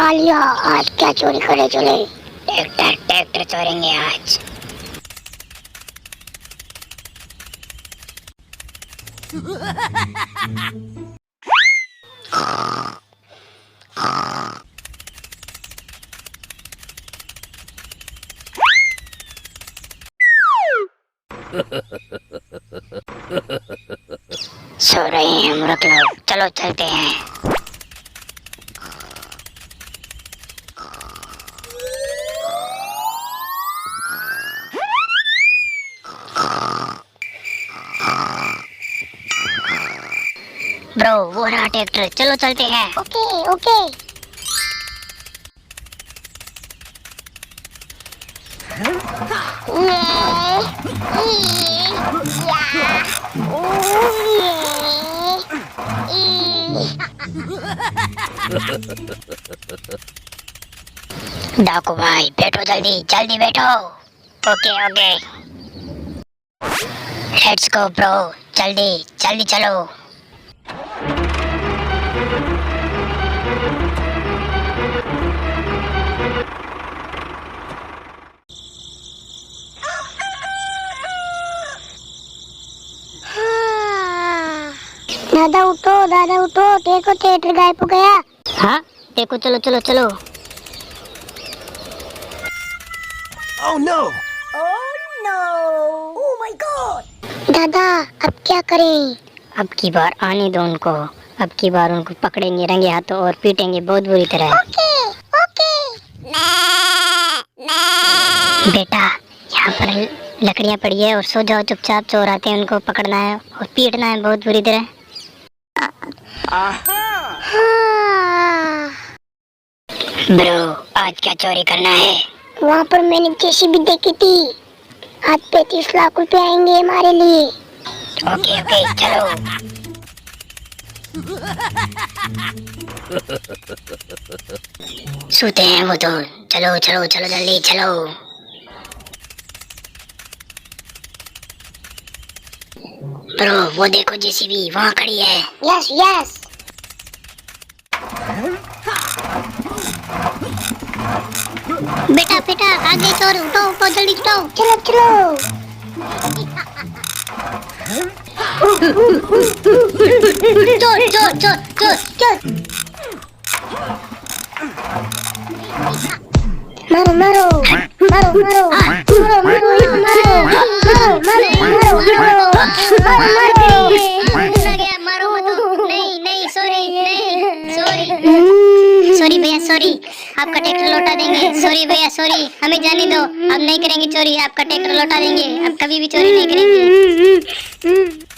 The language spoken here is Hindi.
खा लिया। आज क्या चोरी करे चले? ट्रैक्टर ट्रैक्टर चोरेंगे आज। सो रहे हैं मूर्ख लोग, चलो चलते हैं। ब्रो वो रहा ट्रैक्टर, चलो चलते हैं। Okay okay. डाकू भाई बैठो, जल्दी जल्दी बैठो। Okay okay, let's go bro, जल्दी जल्दी चलो। दादा उठो, दादा उठो, देखो थिएटर गायब हो गया। हाँ देखो, चलो चलो चलो। Oh no! Oh no! Oh my God! दादा अब क्या करें? अब की बार आने दो उनको, अब की बार उनको पकड़ेंगे रंगे हाथों और पीटेंगे बहुत बुरी तरह। Okay okay. बेटा यहाँ पर लकड़ियाँ पड़ी है और सो जाओ चुपचाप, चोर आते हैं उनको पकड़ना है और पीटना है बहुत बुरी तरह। ब्रो आज क्या चोरी करना है? वहाँ पर मैंने जेसीबी देखी थी। आज 35 लाख रुपए आएंगे हमारे लिए। ओके ओके चलो। सोते हैं वो तो, चलो चलो चलो जल्दी चलो। ब्रो वो देखो जेसीबी वहाँ खड़ी है। Yes yes. बेटा बेटा आगे चोर, उठो उठो जल्दी उठो। चलो चलो। चोर चोर चोर चोर चोर। मारो मारो मारो मारो मारो मारो मारो मारो मारो मत। नहीं नहीं सॉरी, नहीं सॉरी सॉरी भैया सॉरी, आपका ट्रैक्टर लौटा देंगे। सॉरी भैया सॉरी, हमें जाने दो, अब नहीं करेंगे चोरी, आपका ट्रैक्टर लौटा देंगे, अब कभी भी चोरी नहीं करेंगे।